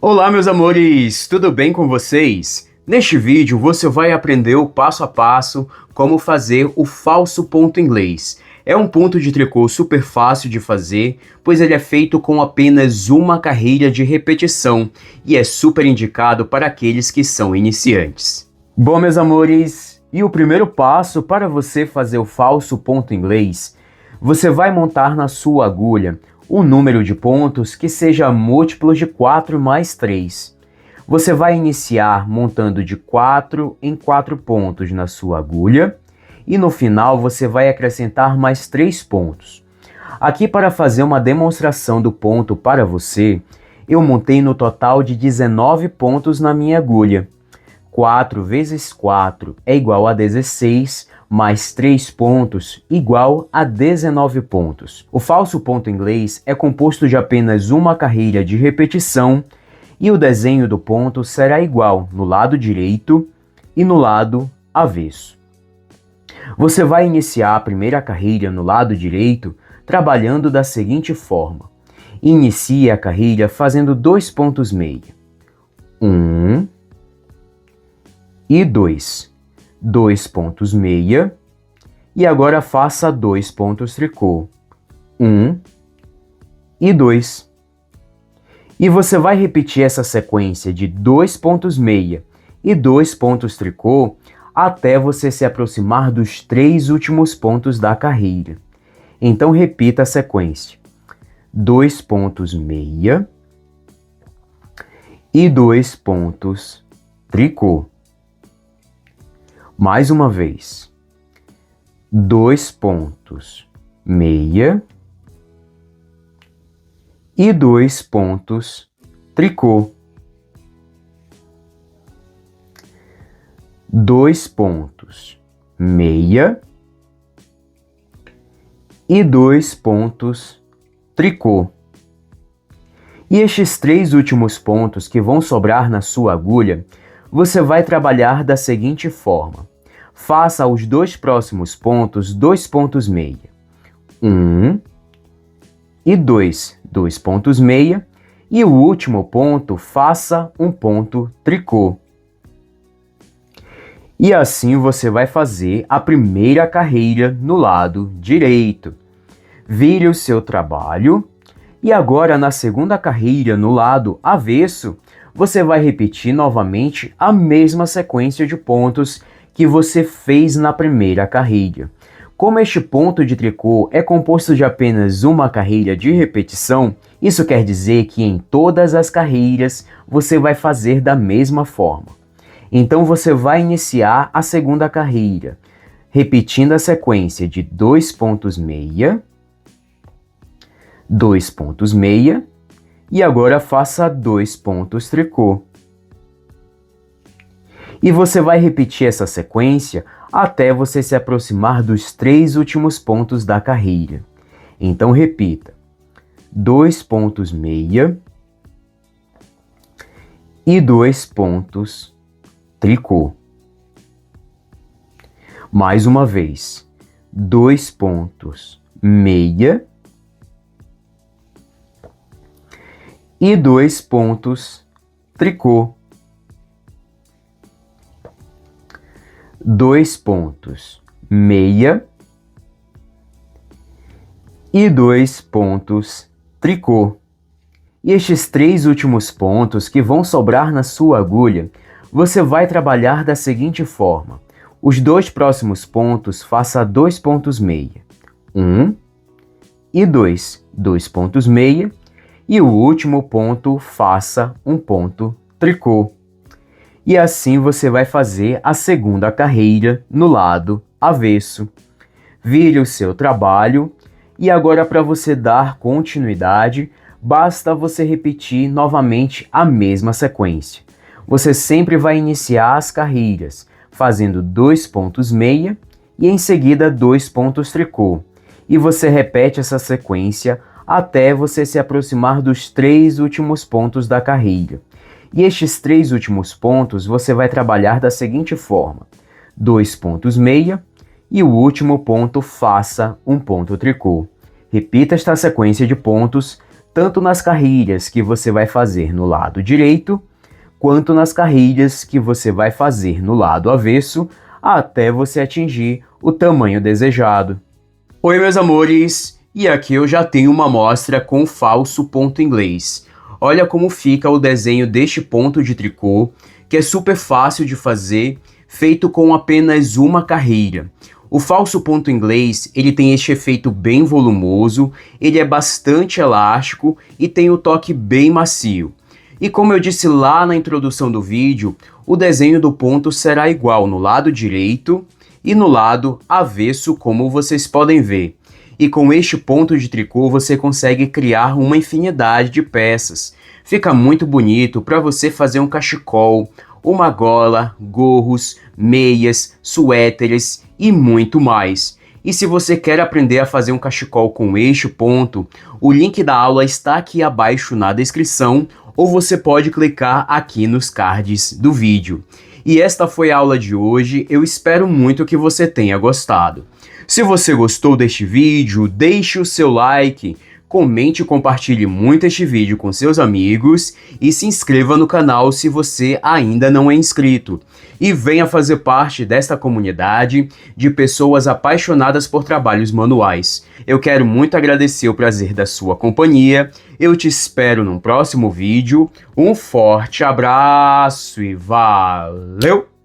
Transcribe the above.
Olá, meus amores! Tudo bem com vocês? Neste vídeo você vai aprender o passo a passo como fazer o falso ponto inglês. É um ponto de tricô super fácil de fazer, pois ele é feito com apenas uma carreira de repetição e é super indicado para aqueles que são iniciantes. Bom, meus amores, e o primeiro passo para você fazer o falso ponto inglês, você vai montar na sua agulha um número de pontos que seja múltiplo de 4 mais 3. Você vai iniciar montando de 4 em 4 pontos na sua agulha e no final você vai acrescentar mais 3 pontos. Aqui, para fazer uma demonstração do ponto para você, eu montei no total de 19 pontos na minha agulha. 4 vezes 4 é igual a 16, mais 3 pontos igual a 19 pontos. O falso ponto inglês é composto de apenas uma carreira de repetição e o desenho do ponto será igual no lado direito e no lado avesso. Você vai iniciar a primeira carreira no lado direito trabalhando da seguinte forma. Inicie a carreira fazendo 2 pontos meia. 1 e 2. 2 pontos meia. E agora faça 2 pontos tricô. 1 e 2. E você vai repetir essa sequência de 2 pontos meia e 2 pontos tricô até você se aproximar dos 3 últimos pontos da carreira. Então repita a sequência. 2 pontos meia e 2 pontos tricô. Mais uma vez. 2 pontos meia e 2 pontos tricô. 2 pontos meia e 2 pontos tricô. E estes 3 últimos pontos que vão sobrar na sua agulha, você vai trabalhar da seguinte forma. Faça aos 2 próximos pontos 2 pontos meia. 1 e 2. 2 pontos meia. E o último ponto, faça um ponto tricô. E assim você vai fazer a primeira carreira no lado direito. Vire o seu trabalho. E agora, na segunda carreira no lado avesso, você vai repetir novamente a mesma sequência de pontos que você fez na primeira carreira. Como este ponto de tricô é composto de apenas uma carreira de repetição, isso quer dizer que em todas as carreiras você vai fazer da mesma forma. Então você vai iniciar a segunda carreira, repetindo a sequência de 2 pontos meia, 2 pontos meia, e agora faça 2 pontos tricô. E você vai repetir essa sequência até você se aproximar dos 3 últimos pontos da carreira. Então repita. 2 pontos meia e 2 pontos tricô. Mais uma vez. 2 pontos meia e 2 pontos tricô. 2 pontos meia e 2 pontos tricô. E estes 3 últimos pontos que vão sobrar na sua agulha, você vai trabalhar da seguinte forma. Os 2 próximos pontos, faça 2 pontos meia. 1 e 2. 2 pontos meia. E o último ponto, faça um ponto tricô. E assim você vai fazer a segunda carreira no lado avesso. Vire o seu trabalho e agora, para você dar continuidade, basta você repetir novamente a mesma sequência. Você sempre vai iniciar as carreiras fazendo 2 pontos meia e em seguida 2 pontos tricô. E você repete essa sequência até você se aproximar dos 3 últimos pontos da carreira. E estes 3 últimos pontos você vai trabalhar da seguinte forma. 2 pontos meia e o último ponto, faça um ponto tricô. Repita esta sequência de pontos tanto nas carrilhas que você vai fazer no lado direito, quanto nas carrilhas que você vai fazer no lado avesso, até você atingir o tamanho desejado. Oi, meus amores! E aqui eu já tenho uma amostra com o falso ponto inglês. Olha como fica o desenho deste ponto de tricô, que é super fácil de fazer, feito com apenas uma carreira. O falso ponto inglês, ele tem este efeito bem volumoso, ele é bastante elástico e tem o toque bem macio. E como eu disse lá na introdução do vídeo, o desenho do ponto será igual no lado direito e no lado avesso, como vocês podem ver. E com este ponto de tricô você consegue criar uma infinidade de peças. Fica muito bonito para você fazer um cachecol, uma gola, gorros, meias, suéteres e muito mais. E se você quer aprender a fazer um cachecol com este ponto, o link da aula está aqui abaixo na descrição, ou você pode clicar aqui nos cards do vídeo. E esta foi a aula de hoje, eu espero muito que você tenha gostado. Se você gostou deste vídeo, deixe o seu like, comente e compartilhe muito este vídeo com seus amigos e se inscreva no canal se você ainda não é inscrito. E venha fazer parte desta comunidade de pessoas apaixonadas por trabalhos manuais. Eu quero muito agradecer o prazer da sua companhia. Eu te espero num próximo vídeo. Um forte abraço e valeu!